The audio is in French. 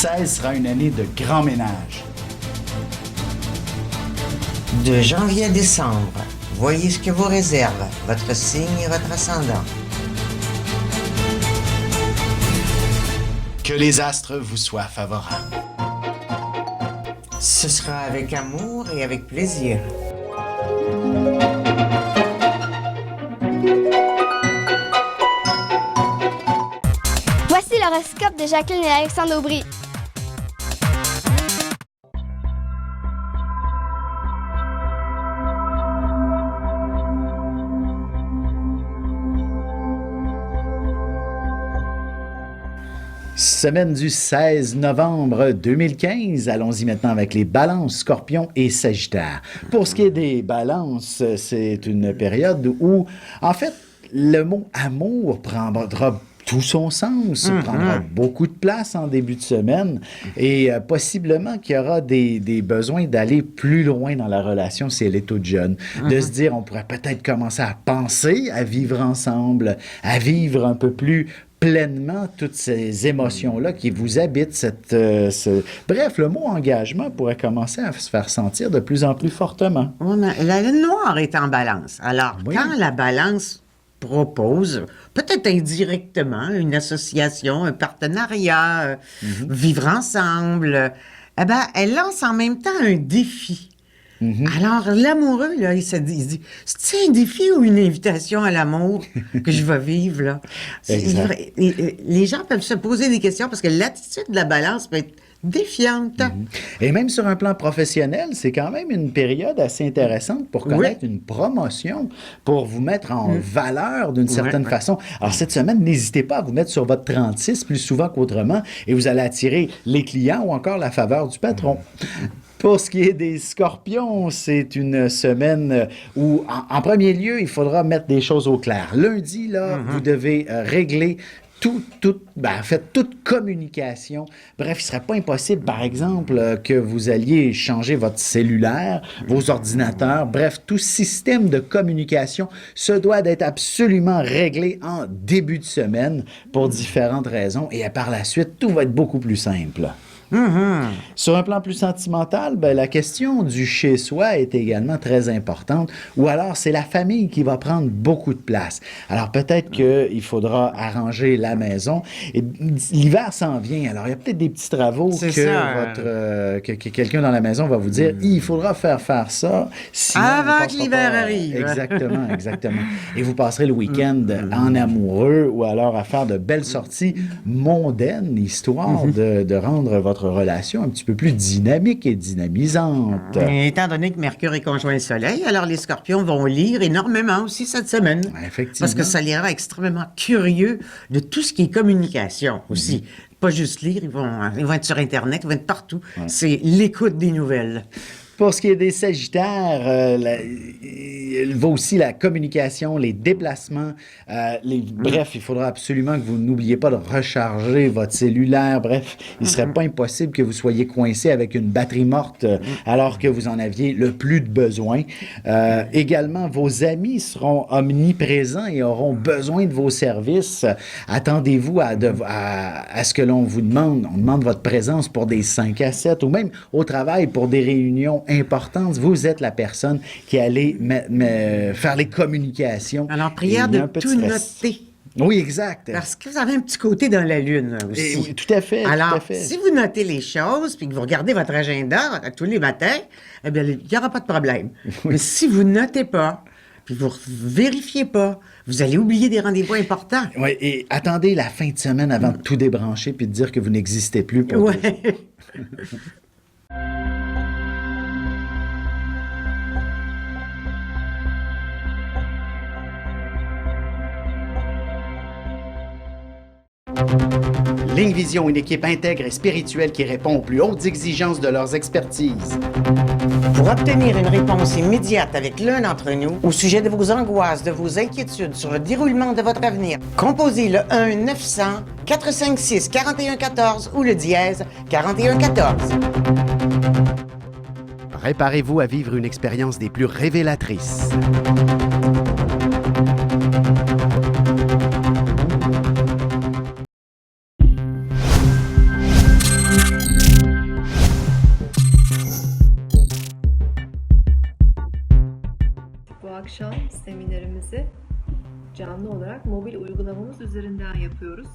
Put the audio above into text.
2016 sera une année de grand ménage. De janvier à décembre, voyez ce que vous réserve votre signe et votre ascendant. Que les astres vous soient favorables. Ce sera avec amour et avec plaisir. Voici l'horoscope de Jacqueline et Alexandre Aubry. Semaine du 16 novembre 2015. Allons-y maintenant avec les balances, scorpions et sagittaires. Pour ce qui est des balances, c'est une période où, en fait, le mot amour prendra tout son sens, prendra beaucoup de place en début de semaine et possiblement qu'il y aura des besoins d'aller plus loin dans la relation si elle est toute jeune. De se dire, on pourrait peut-être commencer à penser à vivre ensemble, à vivre un peu plus pleinement toutes ces émotions-là qui vous habitent. Bref, le mot engagement pourrait commencer à se faire sentir de plus en plus fortement. Oui, mais la lune noire est en balance. Alors, Oui. quand la balance propose, peut-être indirectement, une association, un partenariat, vivre ensemble, eh ben, elle lance en même temps un défi. Alors, l'amoureux, là, il se dit, c'est un défi ou une invitation à l'amour que je vais vivre, là? Exact. Les gens peuvent se poser des questions parce que l'attitude de la balance peut être défiante. Et même sur un plan professionnel, c'est quand même une période assez intéressante pour connaître une promotion, pour vous mettre en valeur d'une certaine façon. Alors, cette semaine, n'hésitez pas à vous mettre sur votre 36 plus souvent qu'autrement et vous allez attirer les clients ou encore la faveur du patron. Pour ce qui est des scorpions, c'est une semaine où, en premier lieu, il faudra mettre des choses au clair. Lundi, là, vous devez régler toute communication. Bref, il ne serait pas impossible, par exemple, que vous alliez changer votre cellulaire, vos ordinateurs, bref, tout système de communication se doit d'être absolument réglé en début de semaine pour différentes raisons et par la suite, tout va être beaucoup plus simple. Sur un plan plus sentimental, la question du chez-soi est également très importante. Ou alors, c'est la famille qui va prendre beaucoup de place. Alors, peut-être qu'il faudra arranger la maison. Et l'hiver s'en vient. Alors, il y a peut-être des petits travaux que quelqu'un dans la maison va vous dire, il faudra faire ça. Sinon, avant que l'hiver arrive. Exactement. Et vous passerez le week-end en amoureux ou alors à faire de belles sorties mondaines, histoire de rendre votre relation un petit peu plus dynamique et dynamisante. Et étant donné que Mercure est conjoint au Soleil, alors les Scorpions vont lire énormément aussi cette semaine. Effectivement. Parce que ça les rend extrêmement curieux de tout ce qui est communication aussi. Pas juste lire, ils vont être sur Internet, ils vont être partout. C'est l'écoute des nouvelles. Pour ce qui est des Sagittaires, il va aussi la communication, les déplacements. Bref, il faudra absolument que vous n'oubliez pas de recharger votre cellulaire. Bref, il ne serait pas impossible que vous soyez coincé avec une batterie morte alors que vous en aviez le plus de besoin. Également, vos amis seront omniprésents et auront besoin de vos services. Attendez-vous à ce que l'on vous demande. On demande votre présence pour des 5 à 7 ou même au travail pour des réunions importante, vous êtes la personne qui allait faire les communications. Alors, prière de tout noter. Oui, exact. Parce que vous avez un petit côté dans la lune aussi. Oui, tout à fait. Alors, tout à fait. si vous notez les choses puis que vous regardez votre agenda tous les matins, eh bien, il n'y aura pas de problème. Mais si vous ne notez pas, puis vous ne vérifiez pas, vous allez oublier des rendez-vous importants. Oui, et attendez la fin de semaine avant de tout débrancher puis de dire que vous n'existez plus pour Ouais. Ligne Vision, une équipe intègre et spirituelle qui répond aux plus hautes exigences de leurs expertises. Pour obtenir une réponse immédiate avec l'un d'entre nous au sujet de vos angoisses, de vos inquiétudes sur le déroulement de votre avenir, composez le 1-900-456-4114 ou le dièse 4114. Préparez-vous à vivre une expérience des plus révélatrices. Bu akşam seminerimizi canlı olarak mobil uygulamamız üzerinden yapıyoruz.